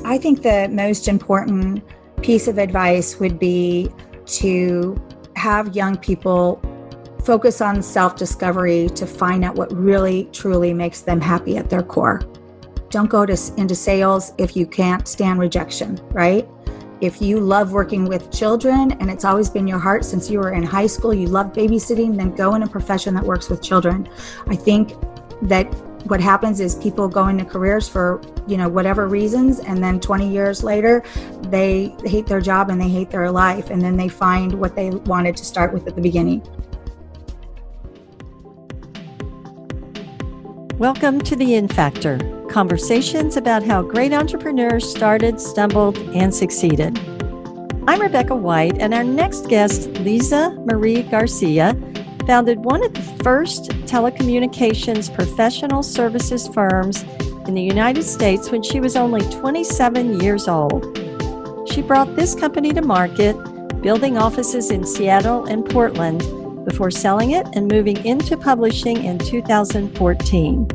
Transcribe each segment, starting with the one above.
I think the most important piece of advice would be to have young people focus on self-discovery to find out what really, truly makes them happy at their core. Don't go into sales if you can't stand rejection, right? If you love working with children and it's always been your heart since you were in high school, you love babysitting, then go in a profession that works with children. I think that what happens is people go into careers for, whatever reasons, and then 20 years later, they hate their job and they hate their life, and then they find what they wanted to start with at the beginning. Welcome to the Enfactor, conversations about how great entrepreneurs started, stumbled, and succeeded. I'm Rebecca White, and our next guest, Liza Marie Garcia, founded one of the first telecommunications professional services firms in the United States when she was only 27 years old. She brought this company to market, building offices in Seattle and Portland, before selling it and moving into publishing in 2014.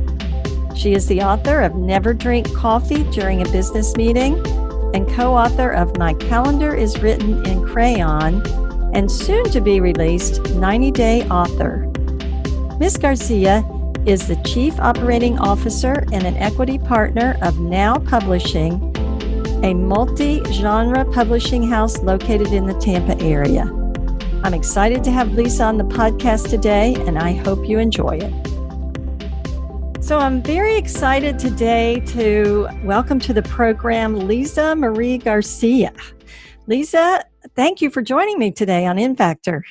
She is the author of Never Drink Coffee During a Business Meeting and co-author of My Calendar is Written in Crayon and soon to be released 90-Day Author. Ms. Garcia is the Chief Operating Officer and an equity partner of Now Publishing, a multi-genre publishing house located in the Tampa area. I'm excited to have Liza on the podcast today, and I hope you enjoy it. So I'm very excited today to welcome to the program Liza Marie Garcia. Liza, thank you for joining me today on Enfactor.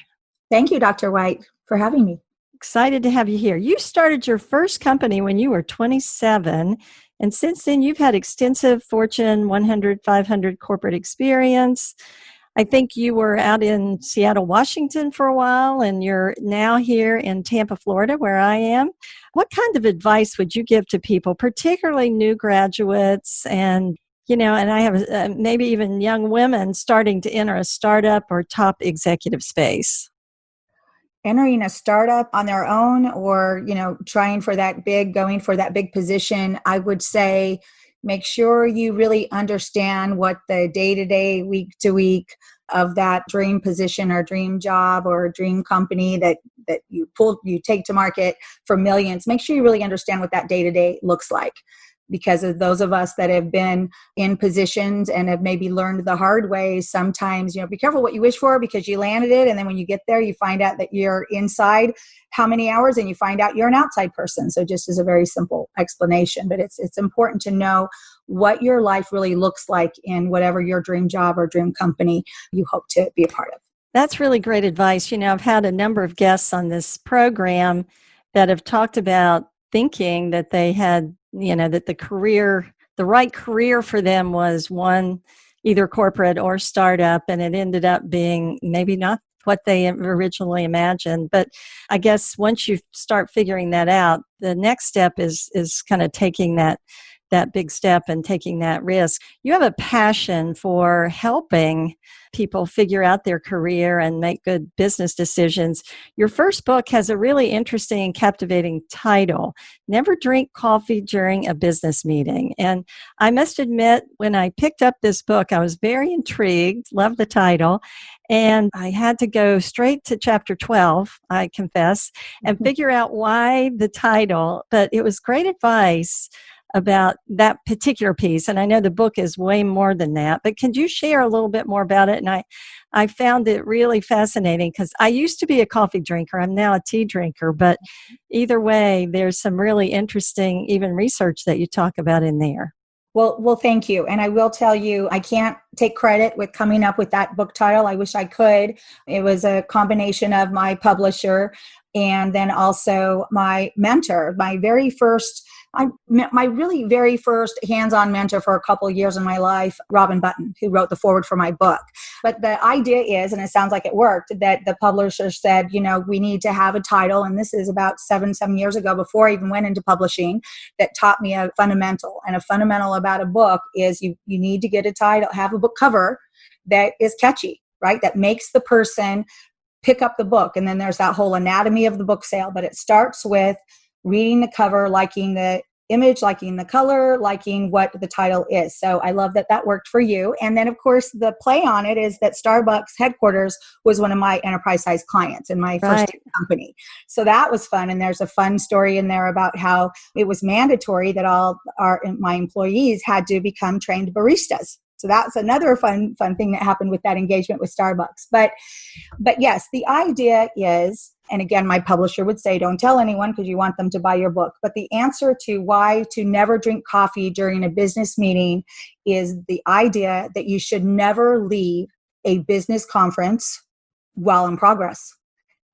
Thank you, Dr. White, for having me. Excited to have you here. You started your first company when you were 27, and since then you've had extensive Fortune 100, 500 corporate experience. I think you were out in Seattle, Washington for a while, and you're now here in Tampa, Florida, where I am. What kind of advice would you give to people, particularly new graduates and I have maybe even young women starting to enter a startup or top executive space? Entering a startup on their own or, going for that big position, I would say, make sure you really understand what the day-to-day, week-to-week of that dream position or dream job or dream company that you take to market for millions. Make sure you really understand what that day-to-day looks like. Because of those of us that have been in positions and have maybe learned the hard way, sometimes, be careful what you wish for because you landed it. And then when you get there, you find out that you're inside how many hours and you find out you're an outside person. So just as a very simple explanation, but it's important to know what your life really looks like in whatever your dream job or dream company you hope to be a part of. That's really great advice. I've had a number of guests on this program that have talked about thinking that they had that the right career for them was one, either corporate or startup, and it ended up being maybe not what they originally imagined. But I guess once you start figuring that out, the next step is kind of taking that big step and taking that risk. You have a passion for helping people figure out their career and make good business decisions. Your first book has a really interesting and captivating title, Never Drink Coffee During a Business Meeting. And I must admit, when I picked up this book, I was very intrigued, loved the title, and I had to go straight to chapter 12, I confess, and figure out why the title. But it was great advice about that particular piece. And I know the book is way more than that, but could you share a little bit more about it? And I found it really fascinating because I used to be a coffee drinker. I'm now a tea drinker, but either way, there's some really interesting, even research that you talk about in there. Well, thank you. And I will tell you, I can't take credit with coming up with that book title. I wish I could. It was a combination of my publisher and then also my mentor, my really very first hands-on mentor for a couple of years in my life, Robin Button, who wrote the foreword for my book. But the idea is, and it sounds like it worked, that the publisher said, we need to have a title. And this is about seven years ago before I even went into publishing, that taught me a fundamental. And a fundamental about a book is you need to get a title, have a book cover that is catchy, right? That makes the person pick up the book. And then there's that whole anatomy of the book sale. But it starts with reading the cover, liking the image, liking the color, liking what the title is. So I love that that worked for you. And then, of course, the play on it is that Starbucks headquarters was one of my enterprise size clients in my first company. So that was fun. And there's a fun story in there about how it was mandatory that all my employees had to become trained baristas. So that's another fun thing that happened with that engagement with Starbucks. But yes, the idea is, and again, my publisher would say, don't tell anyone because you want them to buy your book. But the answer to why to never drink coffee during a business meeting is the idea that you should never leave a business conference while in progress.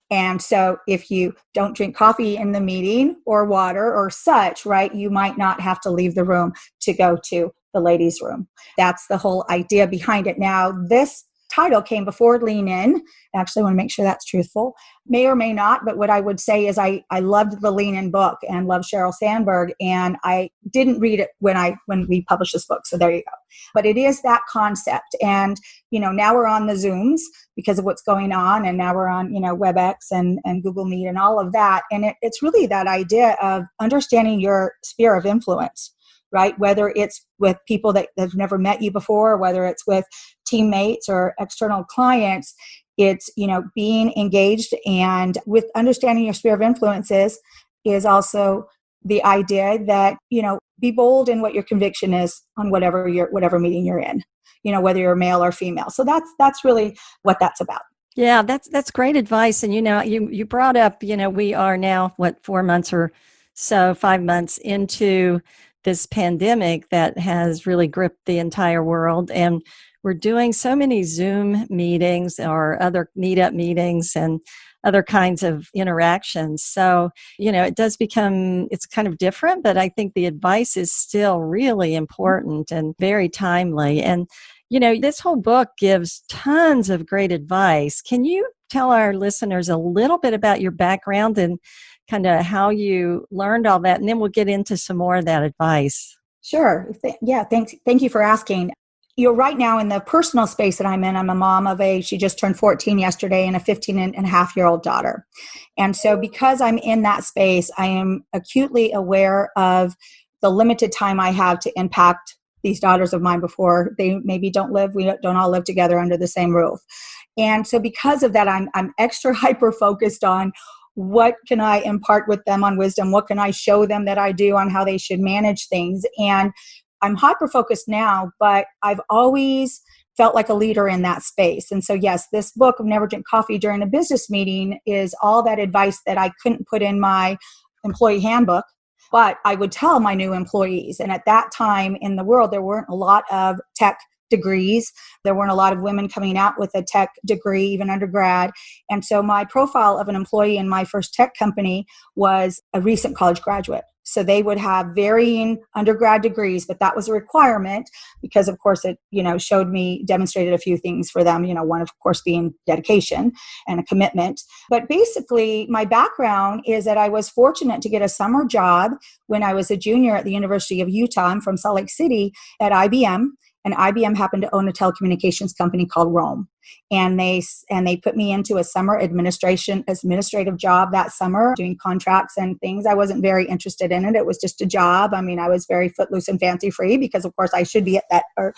And so if you don't drink coffee in the meeting or water or such, right, you might not have to leave the room to go to the ladies' room. That's the whole idea behind it. Now, this title came before Lean In. Actually, I want to make sure that's truthful. May or may not, but what I would say is I loved the Lean In book and loved Sheryl Sandberg, and I didn't read it when we published this book. So there you go. But it is that concept. And, now we're on the Zooms because of what's going on. And now we're on, WebEx and Google Meet and all of that. And it's really that idea of understanding your sphere of influence, right? Whether it's with people that have never met you before, whether it's with teammates or external clients, it's, being engaged, and with understanding your sphere of influences is also the idea that, be bold in what your conviction is on whatever meeting you're in, whether you're male or female. So that's really what that's about. Yeah, that's great advice. And, you brought up, we are now, 4 months or so, 5 months into this pandemic that has really gripped the entire world. And we're doing so many Zoom meetings or other meetup meetings and other kinds of interactions. So, it does it's kind of different, but I think the advice is still really important and very timely. And, this whole book gives tons of great advice. Can you tell our listeners a little bit about your background and kind of how you learned all that? And then we'll get into some more of that advice. Sure. Yeah. Thank you for asking. You're right now in the personal space that I'm in. I'm a mom of she just turned 14 yesterday, and a 15 and a half year old daughter. And so because I'm in that space, I am acutely aware of the limited time I have to impact these daughters of mine before they maybe we don't all live together under the same roof. And so because of that, I'm extra hyper focused on what can I impart with them on wisdom? What can I show them that I do on how they should manage things? And I'm hyper-focused now, but I've always felt like a leader in that space. And so, yes, this book of Never Drink Coffee During a Business Meeting is all that advice that I couldn't put in my employee handbook, but I would tell my new employees. And at that time in the world, there weren't a lot of tech degrees. There weren't a lot of women coming out with a tech degree, even undergrad. And so my profile of an employee in my first tech company was a recent college graduate. So they would have varying undergrad degrees, but that was a requirement because, of course, it, demonstrated a few things for them, one, of course, being dedication and a commitment. But basically, my background is that I was fortunate to get a summer job when I was a junior at the University of Utah. I'm from Salt Lake City at IBM. And IBM happened to own a telecommunications company called Rome. And they put me into a summer administrative job that summer, doing contracts and things. I wasn't very interested in it. It was just a job. I mean, I was very footloose and fancy free because, of course, I should be at that, or,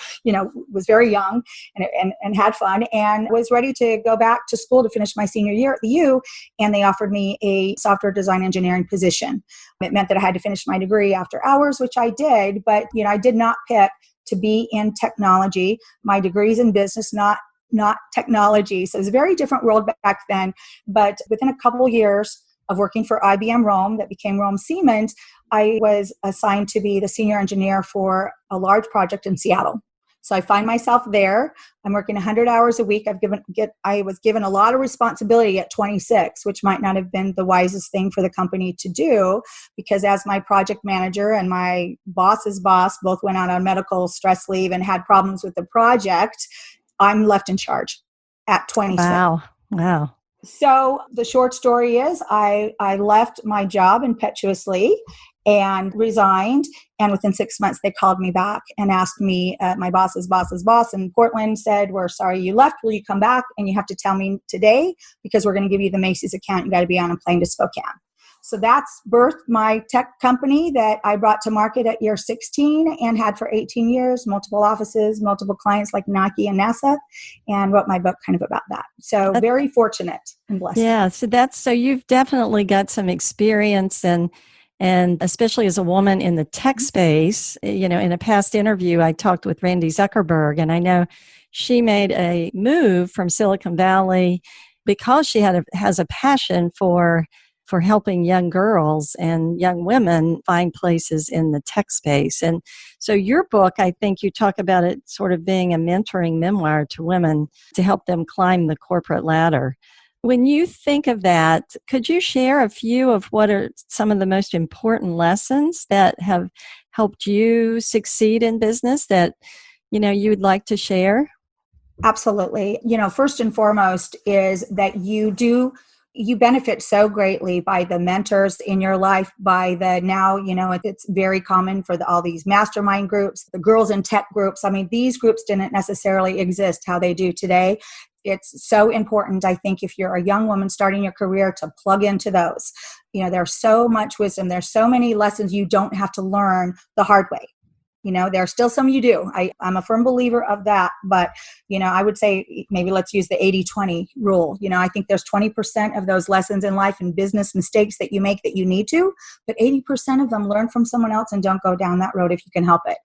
was very young and had fun and was ready to go back to school to finish my senior year at the U. And they offered me a software design engineering position. It meant that I had to finish my degree after hours, which I did. But, I did not pick to be in technology. My degree's in business, not technology. So it was a very different world back then. But within a couple of years of working for IBM Rome, that became Rome Siemens, I was assigned to be the senior engineer for a large project in Seattle. So I find myself there. I'm working 100 hours a week. I was given a lot of responsibility at 26, which might not have been the wisest thing for the company to do, because as my project manager and my boss's boss both went out on medical stress leave and had problems with the project, I'm left in charge at 26. Wow. So the short story is I left my job impetuously and resigned. And within 6 months, they called me back and asked me, my boss's boss in Portland said, "We're sorry you left. Will you come back? And you have to tell me today because we're going to give you the Macy's account. You got to be on a plane to Spokane." So that's birthed my tech company that I brought to market at year 16 and had for 18 years, multiple offices, multiple clients like Nike and NASA, and wrote my book kind of about that. So very fortunate and blessed. Yeah, so you've definitely got some experience, and especially as a woman in the tech space. In a past interview I talked with Randy Zuckerberg, and I know she made a move from Silicon Valley because she has a passion for helping young girls and young women find places in the tech space. And so your book, I think you talk about it sort of being a mentoring memoir to women to help them climb the corporate ladder. When you think of that, could you share a few of what are some of the most important lessons that have helped you succeed in business that, you would like to share? Absolutely. First and foremost is that you benefit so greatly by the mentors in your life, by the now, it's very common for all these mastermind groups, the girls in tech groups. I mean, these groups didn't necessarily exist how they do today. It's so important, I think, if you're a young woman starting your career, to plug into those. There's so much wisdom. There's so many lessons you don't have to learn the hard way. There are still some you do. I'm a firm believer of that. But, I would say maybe let's use the 80-20 rule. I think there's 20% of those lessons in life and business mistakes that you make that you need to, but 80% of them learn from someone else, and don't go down that road if you can help it.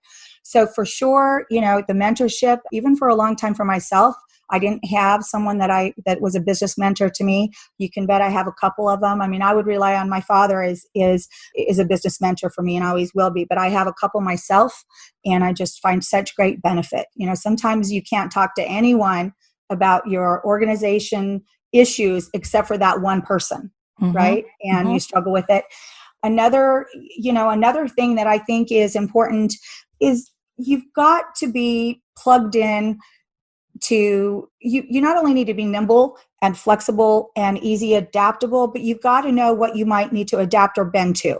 So for sure, the mentorship, even for a long time for myself, I didn't have someone that was a business mentor to me. You can bet I have a couple of them. I mean, I would rely on my father is a business mentor for me and always will be, but I have a couple myself, and I just find such great benefit. Sometimes you can't talk to anyone about your organization issues except for that one person, right? And you struggle with it. Another thing that I think is important is you've got to be plugged in to you not only need to be nimble and flexible and easy adaptable, but you've got to know what you might need to adapt or bend to.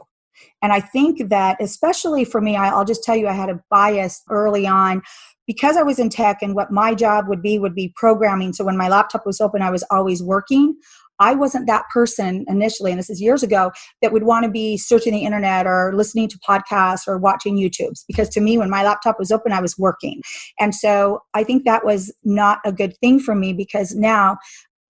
And I think that, especially for me, I'll just tell you, I had a bias early on because I was in tech, and what my job would be programming. So when my laptop was open, I was always working. I wasn't that person initially, and this is years ago, that would want to be searching the internet or listening to podcasts or watching YouTubes. Because to me, when my laptop was open, I was working. And so I think that was not a good thing for me, because now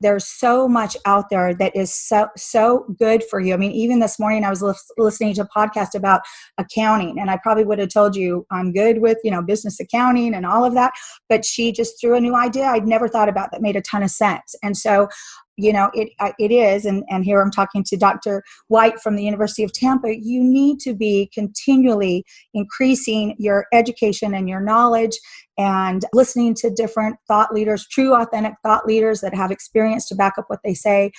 there's so much out there that is so good for you. I mean, even this morning I was listening to a podcast about accounting, and I probably would have told you I'm good with, business accounting and all of that. But she just threw a new idea I'd never thought about that made a ton of sense. And so it is, and here I'm talking to Dr. White from the University of Tampa, you need to be continually increasing your education and your knowledge and listening to different thought leaders, true, authentic thought leaders that have experience to back up what they say.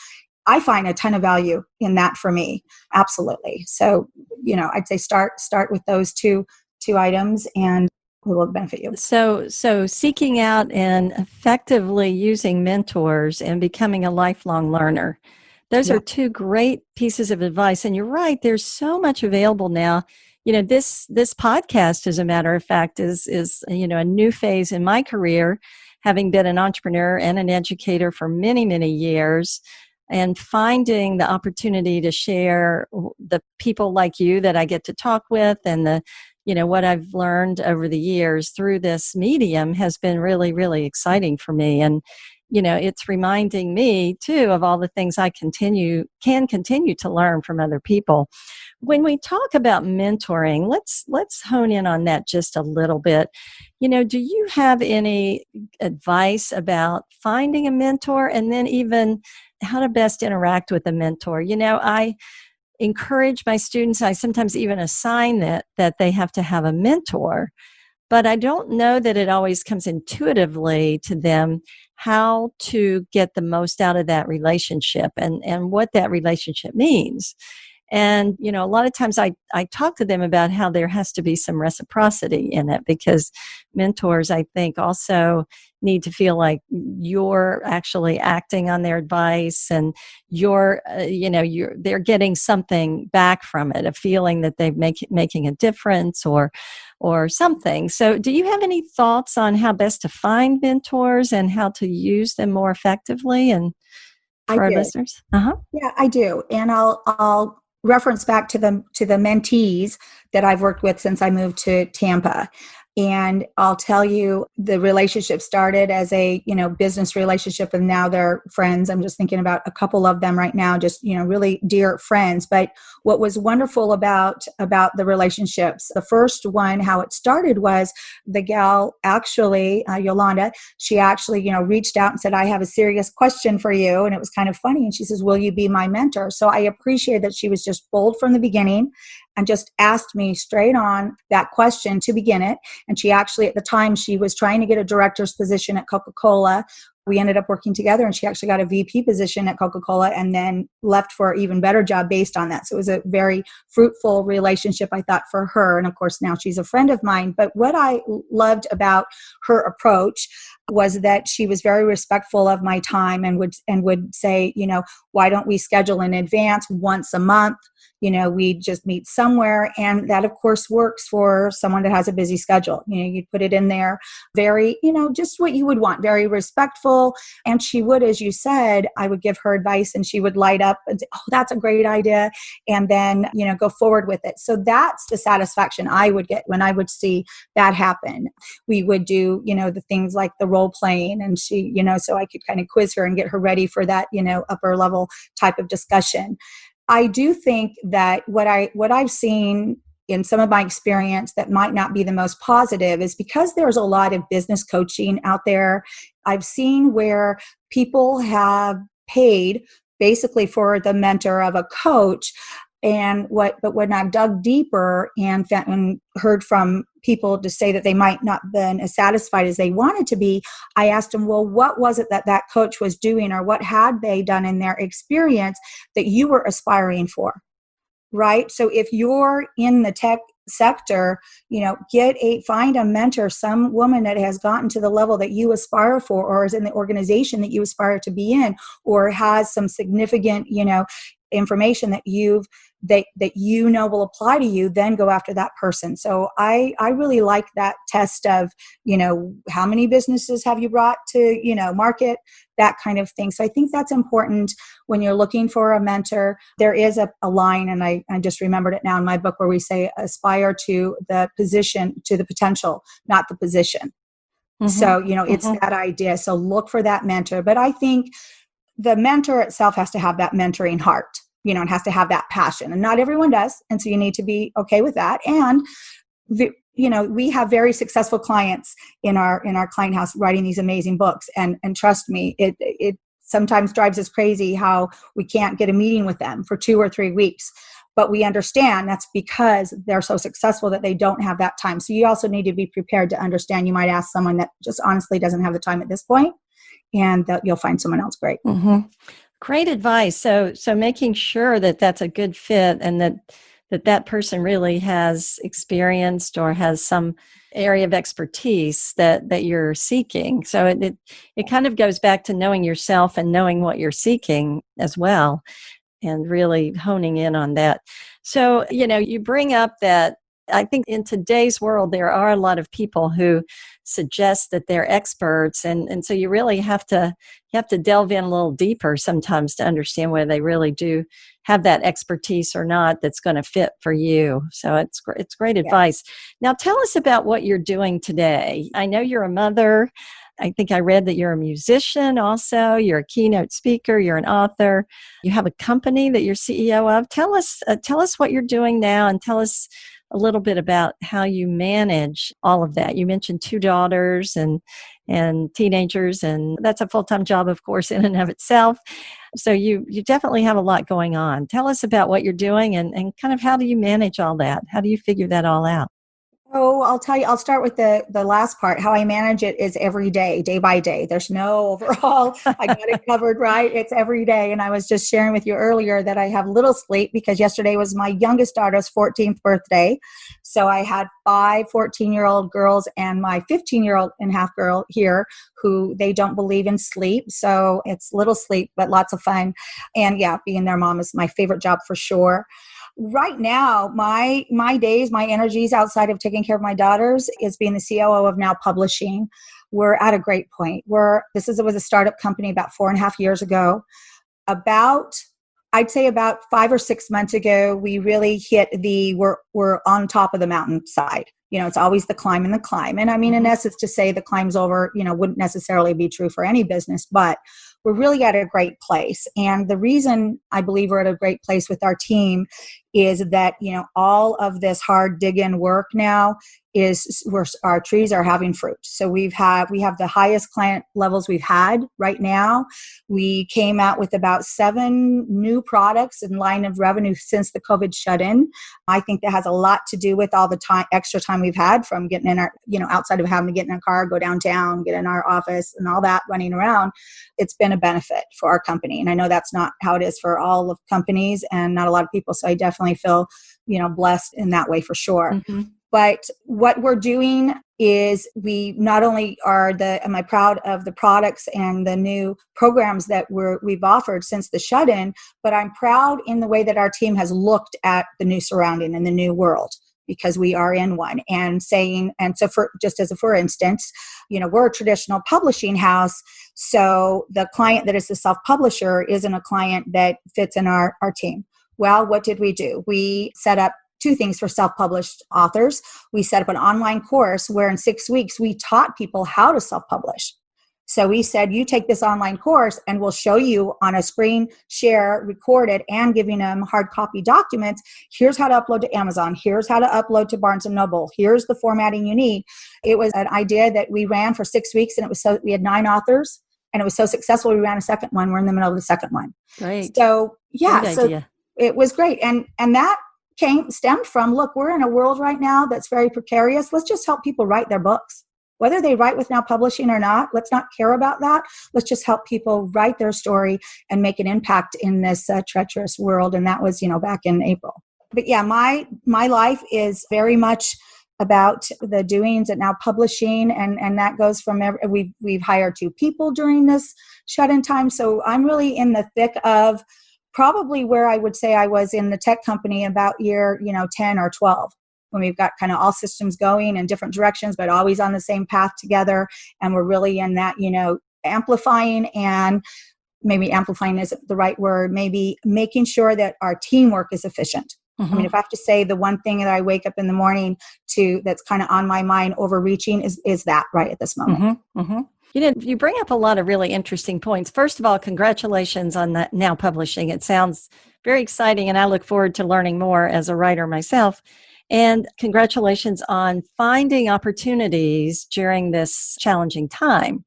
I find a ton of value in that for me. Absolutely. So, I'd say start with those two items, and it will benefit you. So seeking out and effectively using mentors and becoming a lifelong learner. Those are two great pieces of advice. And you're right, there's so much available now. This podcast, as a matter of fact, is a new phase in my career, having been an entrepreneur and an educator for many, many years, and finding the opportunity to share the people like you that I get to talk with, and what I've learned over the years through this medium has been really, really exciting for me. And, it's reminding me too of all the things I can continue to learn from other people. When we talk about mentoring, let's hone in on that just a little bit. Do you have any advice about finding a mentor, and then even how to best interact with a mentor? I encourage my students, I sometimes even assign that they have to have a mentor, but I don't know that it always comes intuitively to them how to get the most out of that relationship and what that relationship means. And, a lot of times I talk to them about how there has to be some reciprocity in it, because mentors, I think, also need to feel like you're actually acting on their advice, and they're getting something back from it, a feeling that they're making a difference or something. So do you have any thoughts on how best to find mentors and how to use them more effectively and for our listeners? Yeah, I do. And I'll reference back to the mentees that I've worked with since I moved to Tampa. And I'll tell you, the relationship started as a, business relationship, and now they're friends. I'm just thinking about a couple of them right now, just, really dear friends. But what was wonderful about the relationships, the first one, how it started was the gal actually, Yolanda, she actually, reached out and said, I have a serious question for you. And it was kind of funny. And she says, will you be my mentor? So I appreciate that she was just bold from the beginning and just asked me straight on that question to begin it. And she actually, at the time, she was trying to get a director's position at Coca-Cola. We ended up working together, and she actually got a VP position at Coca-Cola and then left for an even better job based on that. So it was a very fruitful relationship, I thought, for her. And of course, now she's a friend of mine. But what I loved about her approach was that she was very respectful of my time and would say, why don't we schedule in advance once a month? We just meet somewhere. And that, of course, works for someone that has a busy schedule. You put it in there very, just what you would want, very respectful. And she would, as you said, I would give her advice and she would light up and say, oh, that's a great idea. And then, go forward with it. So that's the satisfaction I would get when I would see that happen. We would do, the things like the role playing, and she, so I could kind of quiz her and get her ready for that, upper level type of discussion. I do think that what I've seen in some of my experience that might not be the most positive is because there's a lot of business coaching out there. I've seen where people have paid basically for the mentor of a coach. But when I've dug deeper and heard from people to say that they might not been as satisfied as they wanted to be, I asked them, well, what was it that coach was doing, or what had they done in their experience that you were aspiring for, right? So if you're in the tech sector, find a mentor, some woman that has gotten to the level that you aspire for, or is in the organization that you aspire to be in, or has some significant, information that will apply to you, then go after that person. So I really like that test of, how many businesses have you brought to, market, that kind of thing. So I think that's important when you're looking for a mentor. There is a line, and I just remembered it now in my book, where we say aspire to the position, to the potential, not the position. Mm-hmm. So, it's that idea. So look for that mentor. But I think the mentor itself has to have that mentoring heart, and has to have that passion. And not everyone does. And so you need to be okay with that. And, we have very successful clients in our client house writing these amazing books. And trust me, it sometimes drives us crazy how we can't get a meeting with them for 2 or 3 weeks. But we understand that's because they're so successful that they don't have that time. So you also need to be prepared to understand. You might ask someone that just honestly doesn't have the time at this point, and that you'll find someone else great. Mm-hmm. Great advice. So making sure that that's a good fit, and that person really has experienced or has some area of expertise that you're seeking. So it kind of goes back to knowing yourself and knowing what you're seeking as well, and really honing in on that. So, you bring up that I think in today's world, there are a lot of people who suggest that they're experts. And so you really have to delve in a little deeper sometimes to understand whether they really do have that expertise or not that's going to fit for you. So it's great advice. Now tell us about what you're doing today. I know you're a mother. I think I read that you're a musician also. You're a keynote speaker. You're an author. You have a company that you're CEO of. Tell us what you're doing now, and tell us a little bit about how you manage all of that. You mentioned 2 daughters and teenagers, and that's a full-time job, of course, in and of itself. So you definitely have a lot going on. Tell us about what you're doing and kind of how do you manage all that? How do you figure that all out? Oh, I'll tell you, I'll start with the last part. How I manage it is every day by day. There's no overall, I got it covered, right? It's every day. And I was just sharing with you earlier that I have little sleep because yesterday was my youngest daughter's 14th birthday. So I had 5 14-year-old girls and my 15-year-old and half girl here who they don't believe in sleep. So it's little sleep, but lots of fun. And yeah, being their mom is my favorite job for sure. Right now, my days, my energies outside of taking care of my daughters is being the COO of Now Publishing. We're at a great point. It was a startup company about 4.5 years ago. About I'd say about 5 or 6 months ago, we really hit we're on top of the mountainside. It's always the climb and the climb. And I mean, in essence, to say the climb's over, wouldn't necessarily be true for any business, but we're really at a great place. And the reason I believe we're at a great place with our team is that, all of this hard dig-in work now is our trees are having fruit. So we have the highest client levels we've had right now. We came out with about 7 new products in line of revenue since the COVID shut-in. I think that has a lot to do with all the extra time we've had from getting in our, outside of having to get in a car, go downtown, get in our office and all that running around. It's been a benefit for our company. And I know that's not how it is for all of companies and not a lot of people. So I definitely feel, blessed in that way for sure. Mm-hmm. But what we're doing is we not only am I proud of the products and the new programs that we've offered since the shut-in, but I'm proud in the way that our team has looked at the new surrounding and the new world, because we are in one and so for instance, we're a traditional publishing house. So the client that is the self-publisher isn't a client that fits in our team. Well, what did we do? We set up 2 things for self-published authors. We set up an online course where in 6 weeks, we taught people how to self-publish. So we said, you take this online course and we'll show you on a screen share, recorded, and giving them hard copy documents. Here's how to upload to Amazon. Here's how to upload to Barnes & Noble. Here's the formatting you need. It was an idea that we ran for 6 weeks, and we had 9 authors, and it was so successful, we ran a second one. We're in the middle of the second one. Great. So yeah, Great idea. It was great. And that stemmed from, look, we're in a world right now that's very precarious. Let's just help people write their books. Whether they write with Now Publishing or not, let's not care about that. Let's just help people write their story and make an impact in this treacherous world. And that was, back in April. But yeah, my life is very much about the doings at Now Publishing, and that goes from we've hired 2 people during this shut-in time. So I'm really in the thick of probably where I would say I was in the tech company about year 10 or 12, when we've got kind of all systems going in different directions, but always on the same path together. And we're really in that, amplifying, and maybe amplifying isn't the right word, maybe making sure that our teamwork is efficient. Mm-hmm. I mean, if I have to say the one thing that I wake up in the morning to that's kind of on my mind overreaching is that right at this moment. Mm-hmm. Mm-hmm. You bring up a lot of really interesting points. First of all, congratulations on that Now Publishing. It sounds very exciting, and I look forward to learning more as a writer myself. And congratulations on finding opportunities during this challenging time.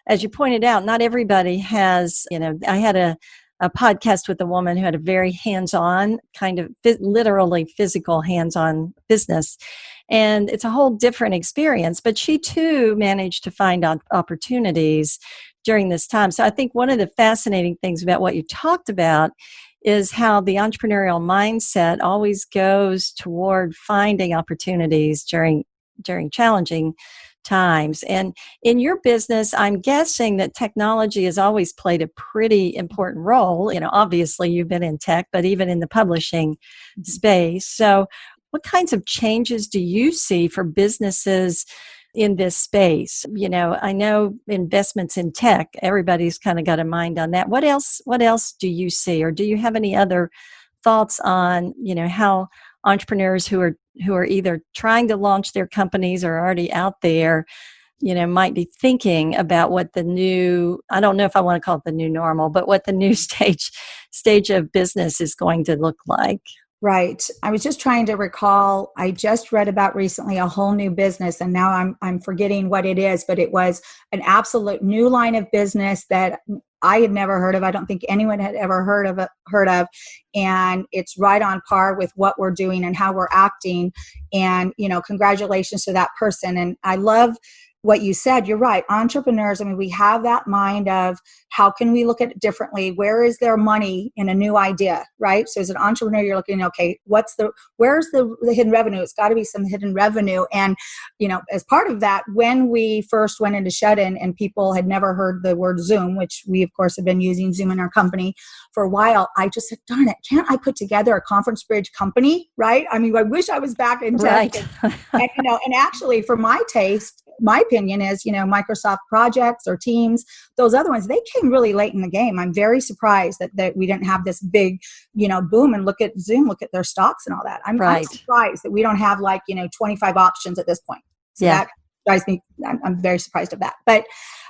As you pointed out, not everybody has, I had a podcast with a woman who had a very hands-on, kind of literally physical hands-on business. And it's a whole different experience, but she too managed to find opportunities during this time. So I think one of the fascinating things about what you talked about is how the entrepreneurial mindset always goes toward finding opportunities during challenging times. And in your business, I'm guessing that technology has always played a pretty important role. Obviously you've been in tech, but even in the publishing space. So what kinds of changes do you see for businesses in this space? I know investments in tech, everybody's kind of got a mind on that. What else do you see? Or do you have any other thoughts on, how entrepreneurs who are either trying to launch their companies or already out there, might be thinking about what the new, I don't know if I want to call it the new normal, but what the new stage of business is going to look like? Right. I was just trying to recall, I just read about recently a whole new business, and now I'm forgetting what it is, but it was an absolute new line of business that I had never heard of. I don't think anyone had ever heard of. And it's right on par with what we're doing and how we're acting. And, congratulations to that person. And I love what you said. You're right. Entrepreneurs, I mean, we have that mind of how can we look at it differently? Where is there money in a new idea, right? So as an entrepreneur, you're looking, okay, where's the hidden revenue? It's got to be some hidden revenue. And, as part of that, when we first went into shut-in and people had never heard the word Zoom, which we, of course, have been using Zoom in our company for a while, I just said, darn it, can't I put together a conference bridge company, right? I mean, I wish I was back in tech. Right. And actually, for my taste, my opinion is, Microsoft Projects or Teams, those other ones, they came really late in the game. I'm very surprised that we didn't have this big, boom, and look at Zoom, look at their stocks and all that. I'm surprised that we don't have 25 options at this point. So that drives me, I'm very surprised of that. But,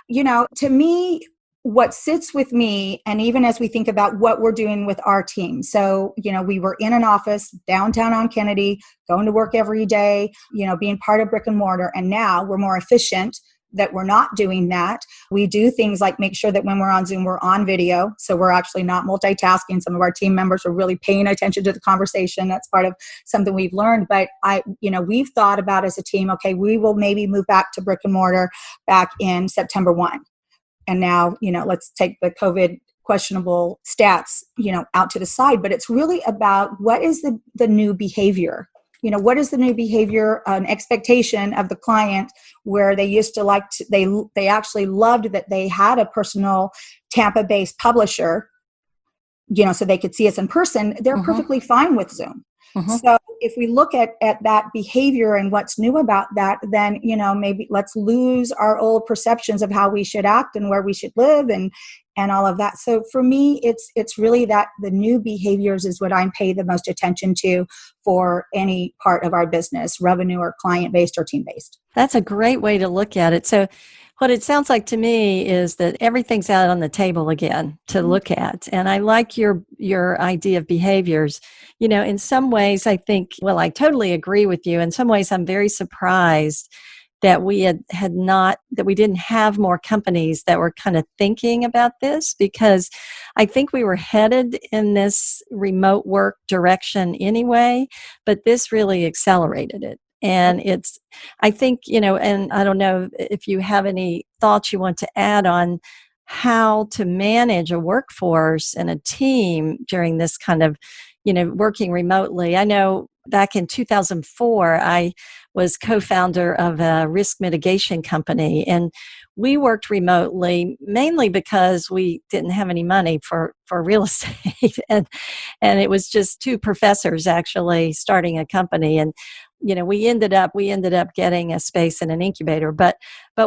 to me, what sits with me, and even as we think about what we're doing with our team. So, we were in an office downtown on Kennedy, going to work every day, being part of brick and mortar. And now we're more efficient that we're not doing that. We do things like make sure that when we're on Zoom, we're on video. So we're actually not multitasking. Some of our team members are really paying attention to the conversation. That's part of something we've learned. But we've thought about as a team, okay, we will maybe move back to brick and mortar back in September 1. And now, let's take the COVID questionable stats, out to the side, but it's really about what is the new behavior. What is the new behavior, an expectation of the client where they used to they actually loved that they had a personal Tampa-based publisher, so they could see us in person. They're perfectly fine with Zoom. So if we look at that behavior and what's new about that, then, maybe let's lose our old perceptions of how we should act and where we should live and all of that. So for me, it's really that the new behaviors is what I'm paying the most attention to for any part of our business, revenue or client-based or team-based. That's a great way to look at it. So what it sounds like to me is that everything's out on the table again to look at. And I like your idea of behaviors. In some ways, I think, well, I totally agree with you. In some ways, I'm very surprised that we that we didn't have more companies that were kind of thinking about this, because I think we were headed in this remote work direction anyway, but this really accelerated it. And I think, and I don't know if you have any thoughts you want to add on how to manage a workforce and a team during this kind of, working remotely. I know back in 2004, I was co-founder of a risk mitigation company, and we worked remotely mainly because we didn't have any money for real estate. and it was just two professors actually starting a company. And we ended up getting a space in an incubator, but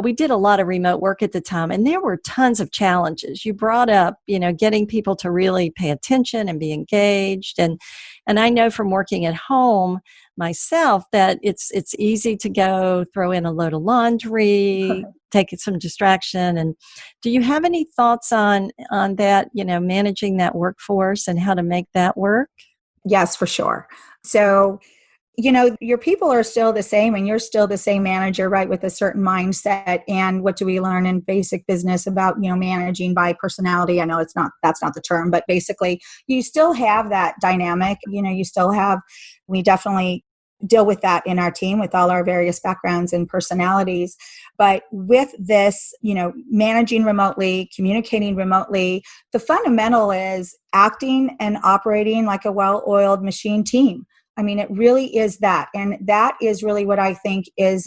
we did a lot of remote work at the time, and there were tons of challenges. You brought up, getting people to really pay attention and be engaged, and I know from working at home myself that it's easy to go throw in a load of laundry, take some distraction. And do you have any thoughts on that? Managing that workforce and how to make that work? Yes, for sure. So, your people are still the same and you're still the same manager, right, with a certain mindset. And what do we learn in basic business about, managing by personality? I know that's not the term, but basically you still have that dynamic, we definitely deal with that in our team with all our various backgrounds and personalities. But with this, managing remotely, communicating remotely, the fundamental is acting and operating like a well-oiled machine team. I mean, it really is that. And that is really what I think is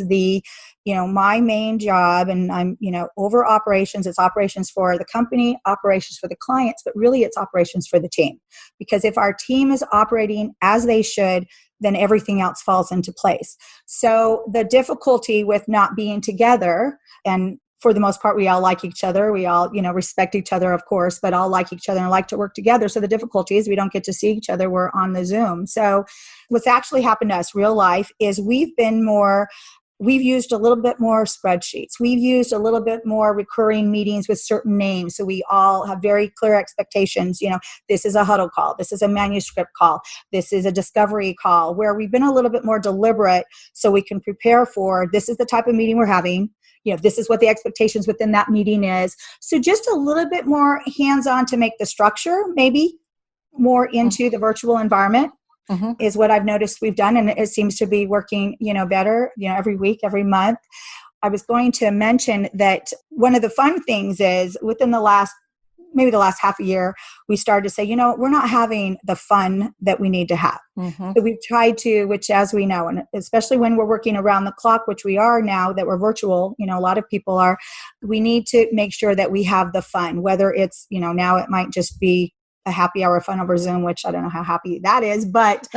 my main job. And I'm, over operations. It's operations for the company, operations for the clients, but really it's operations for the team. Because if our team is operating as they should, then everything else falls into place. So the difficulty with not being together, and for the most part, we all like each other. We all, respect each other, of course, but all like each other and like to work together. So the difficulty is we don't get to see each other. We're on the Zoom. So what's actually happened to us, real life, is we've used a little bit more spreadsheets. We've used a little bit more recurring meetings with certain names. So we all have very clear expectations. This is a huddle call. This is a manuscript call. This is a discovery call, where we've been a little bit more deliberate so we can prepare for, this is the type of meeting we're having. This is what the expectations within that meeting is. So just a little bit more hands-on to make the structure maybe more into the virtual environment. Is what I've noticed we've done. And it seems to be working, better, every week, every month. I was going to mention that one of the fun things is within the last half a year, we started to say, we're not having the fun that we need to have. So we've tried to, which as we know, and especially when we're working around the clock, which we are now that we're virtual, a lot of people are, we need to make sure that we have the fun, whether it's, now it might just be a happy hour fun over Zoom, which I don't know how happy that is, but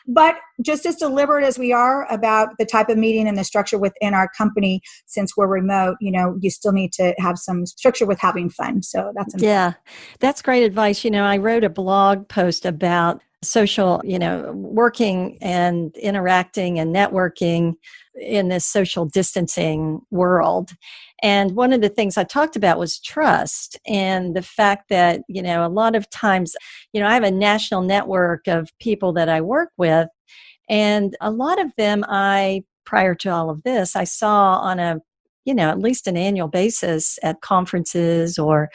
But just as deliberate as we are about the type of meeting and the structure within our company, since we're remote, you still need to have some structure with having fun. So that's important. Yeah, that's great advice. I wrote a blog post about social, working and interacting and networking in this social distancing world. And one of the things I talked about was trust and the fact that, a lot of times, I have a national network of people that I work with. And a lot of them prior to all of this, I saw on at least an annual basis at conferences or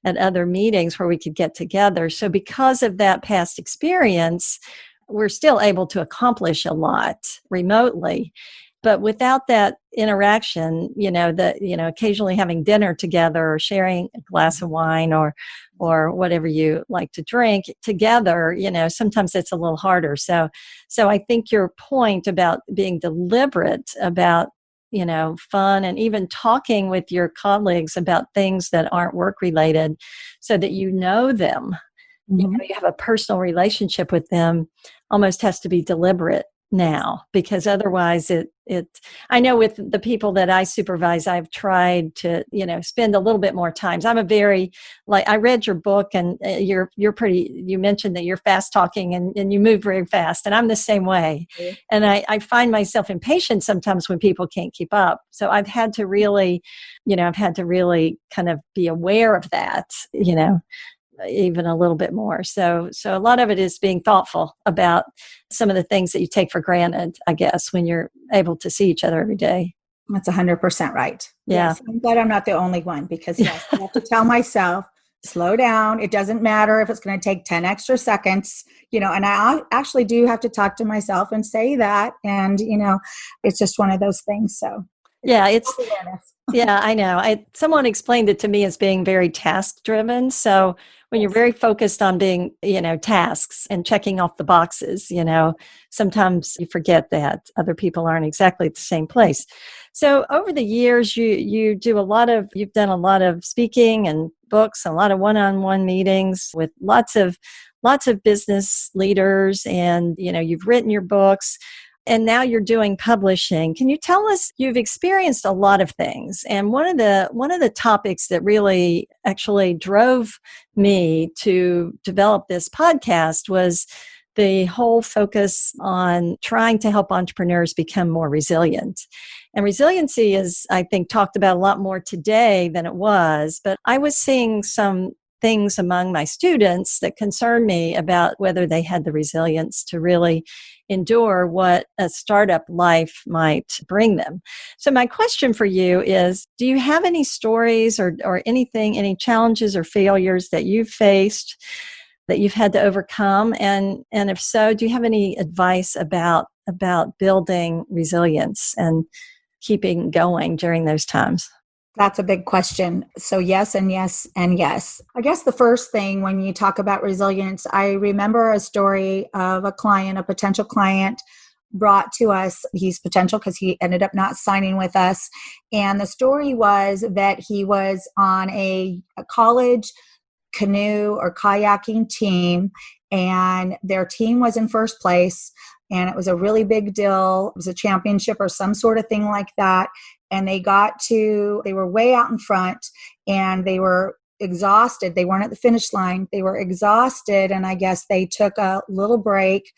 at other meetings where we could get together. So because of that past experience, we're still able to accomplish a lot remotely. But without that interaction, occasionally having dinner together or sharing a glass of wine or whatever you like to drink together, sometimes it's a little harder. So I think your point about being deliberate about fun and even talking with your colleagues about things that aren't work related so that them, you have a personal relationship with them, almost has to be deliberate now, because otherwise I know with the people that I supervise, I've tried to, spend a little bit more time. So I'm I read your book and you mentioned that you're fast talking and you move very fast. And I'm the same way. Yeah. And I find myself impatient sometimes when people can't keep up. So I've had to really kind of be aware of that, even a little bit more. So a lot of it is being thoughtful about some of the things that you take for granted, I guess, when you're able to see each other every day. That's 100% right. Yeah. Yes, I'm glad I'm not the only one, because yes, I have to tell myself, slow down. It doesn't matter if it's going to take 10 extra seconds, and I actually do have to talk to myself and say that. And, it's just one of those things. So yeah, it's self-awareness. yeah, I know. Someone explained it to me as being very task driven. So when you're very focused on being, tasks and checking off the boxes, sometimes you forget that other people aren't exactly at the same place. So over the years, you've done a lot of speaking and books, a lot of one-on-one meetings with lots of business leaders, and, you've written your books. And now you're doing publishing. Can you tell us, you've experienced a lot of things, and one of the topics that really actually drove me to develop this podcast was the whole focus on trying to help entrepreneurs become more resilient. And resiliency is, I think, talked about a lot more today than it was, but I was seeing some things among my students that concerned me about whether they had the resilience to really endure what a startup life might bring them. So my question for you is, do you have any stories or anything, any challenges or failures that you've faced that you've had to overcome? And if so, do you have any advice about building resilience and keeping going during those times? That's a big question. So yes, and yes, and yes. I guess the first thing when you talk about resilience, I remember a story of a potential client brought to us. He's potential because he ended up not signing with us. And the story was that he was on a college canoe or kayaking team, and their team was in first place. And it was a really big deal. It was a championship or some sort of thing like that. And they were way out in front, and they were exhausted. They weren't at the finish line. They were exhausted. And I guess they took a little break,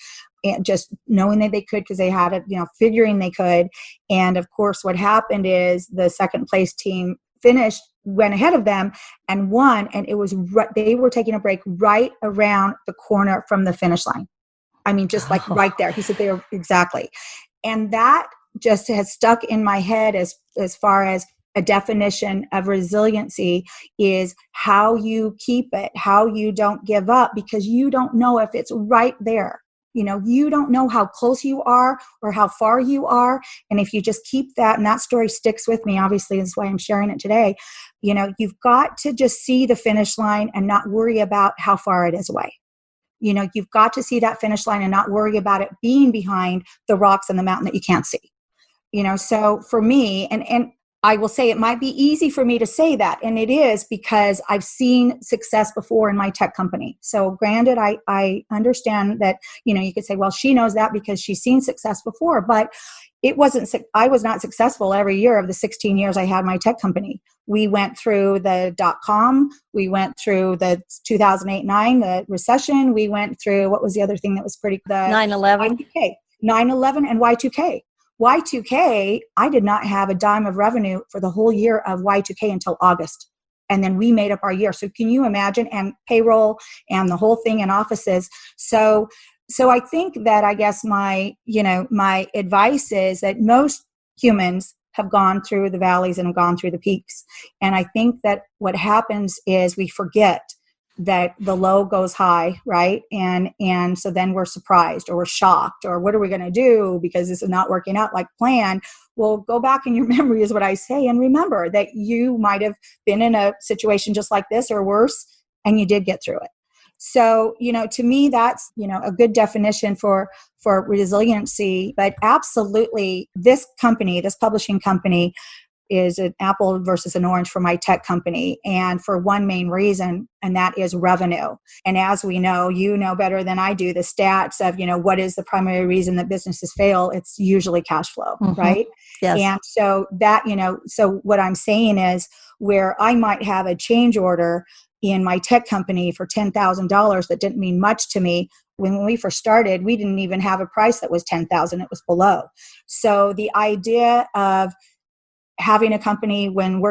and just knowing that they could, because they had it, figuring they could. And of course, what happened is the second place team went ahead of them and won. And it was, they were taking a break right around the corner from the finish line. I mean, just like right there. He said they were exactly. And that just has stuck in my head as far as a definition of resiliency is how you keep it, how you don't give up, because you don't know if it's right there. You don't know how close you are or how far you are. And if you just keep that, and that story sticks with me, obviously, that's why I'm sharing it today. You've got to just see the finish line and not worry about how far it is away. You've got to see that finish line and not worry about it being behind the rocks and the mountain that you can't see. So for me, and I will say it might be easy for me to say that. And it is because I've seen success before in my tech company. So granted, I understand that, you could say, well, she knows that because she's seen success before, but I was not successful every year of the 16 years I had my tech company. We went through the .com. We went through the 2008-9, the recession. We went through, what was the other thing that was pretty, the 9/11. Y2K, 9/11 and Y2K. Y2K, I did not have a dime of revenue for the whole year of Y2K until August. And then we made up our year. So can you imagine? And payroll and the whole thing in offices. So I think that I guess my advice is that most humans have gone through the valleys and have gone through the peaks. And I think that what happens is we forget that the low goes high, right? And so then we're surprised or we're shocked or what are we going to do because this is not working out like planned? Well, go back in your memory is what I say and remember that you might have been in a situation just like this or worse and you did get through it. So, to me, that's, a good definition for resiliency. But absolutely, this publishing company is an apple versus an orange for my tech company. And for one main reason, and that is revenue. And as we know, you know better than I do, the stats of, what is the primary reason that businesses fail? It's usually cash flow, right? Yes. And so that, so what I'm saying is where I might have a change order in my tech company for $10,000 that didn't mean much to me. When we first started, we didn't even have a price that was $10,000, it was below. So the idea of having a company when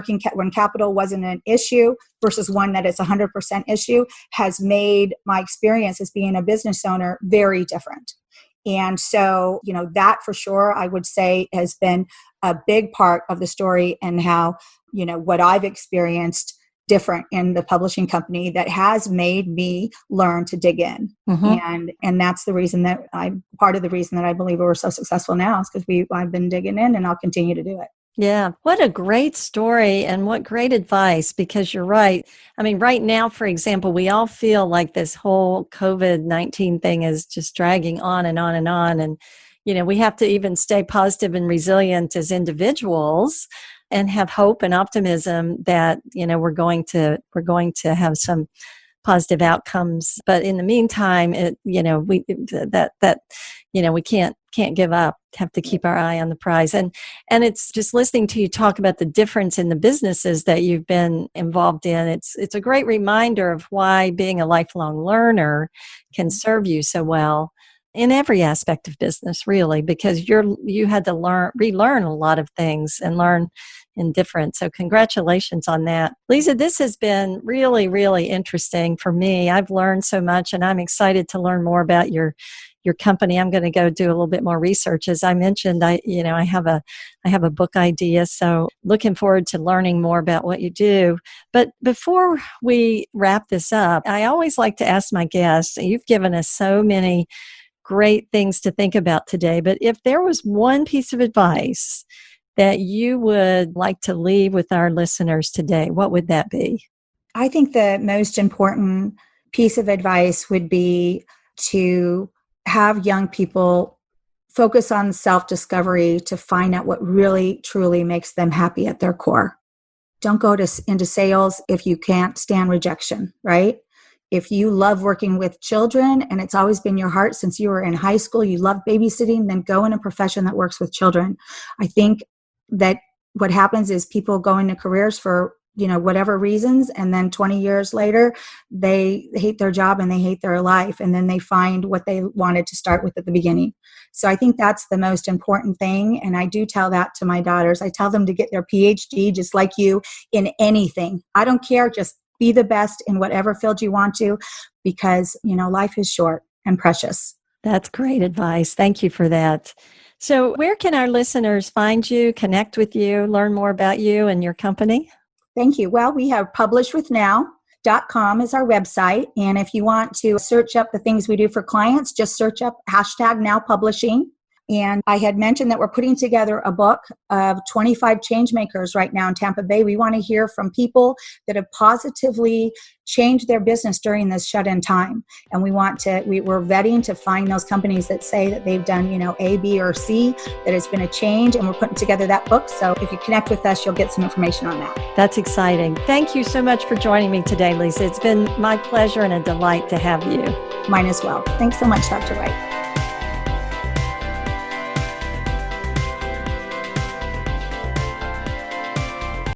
capital wasn't an issue versus one that is 100% issue has made my experience as being a business owner very different. And so, that for sure, I would say has been a big part of the story and how, what I've experienced different in the publishing company that has made me learn to dig in. And that's the reason that part of the reason that I believe we're so successful now is because I've been digging in and I'll continue to do it. Yeah. What a great story and what great advice, because you're right. I mean, right now, for example, we all feel like this whole COVID-19 thing is just dragging on and on and on. And, we have to even stay positive and resilient as individuals and have hope and optimism that, we're going to have some positive outcomes. But in the meantime, we can't give up, have to keep our eye on the prize. And it's just listening to you talk about the difference in the businesses that you've been involved in. It's a great reminder of why being a lifelong learner can serve you so well in every aspect of business, really, because you had to relearn a lot of things and learn in different. So congratulations on that. Liza, this has been really, really interesting for me. I've learned so much and I'm excited to learn more about your company. I'm going to go do a little bit more research. As I mentioned, I have a book idea. So looking forward to learning more about what you do. But before we wrap this up, I always like to ask my guests, you've given us so many great things to think about today, but if there was one piece of advice that you would like to leave with our listeners today, what would that be? I think the most important piece of advice would be to have young people focus on self-discovery to find out what really, truly makes them happy at their core. Don't go into sales if you can't stand rejection, right? If you love working with children and it's always been your heart since you were in high school, you love babysitting, then go in a profession that works with children. I think that what happens is people go into careers for, whatever reasons. And then 20 years later, they hate their job and they hate their life. And then they find what they wanted to start with at the beginning. So I think that's the most important thing. And I do tell that to my daughters. I tell them to get their PhD just like you in anything. I don't care. Just be the best in whatever field you want to, because, life is short and precious. That's great advice. Thank you for that. So where can our listeners find you, connect with you, learn more about you and your company? Thank you. Well, we have publishwithnow.com is our website. And if you want to search up the things we do for clients, just search up #NowPublishing. And I had mentioned that we're putting together a book of 25 change makers right now in Tampa Bay. We want to hear from people that have positively changed their business during this shut-in time. And we're vetting to find those companies that say that they've done, A, B, or C, that it's been a change, and we're putting together that book. So if you connect with us, you'll get some information on that. That's exciting. Thank you so much for joining me today, Liza. It's been my pleasure and a delight to have you. Mine as well. Thanks so much, Dr. White.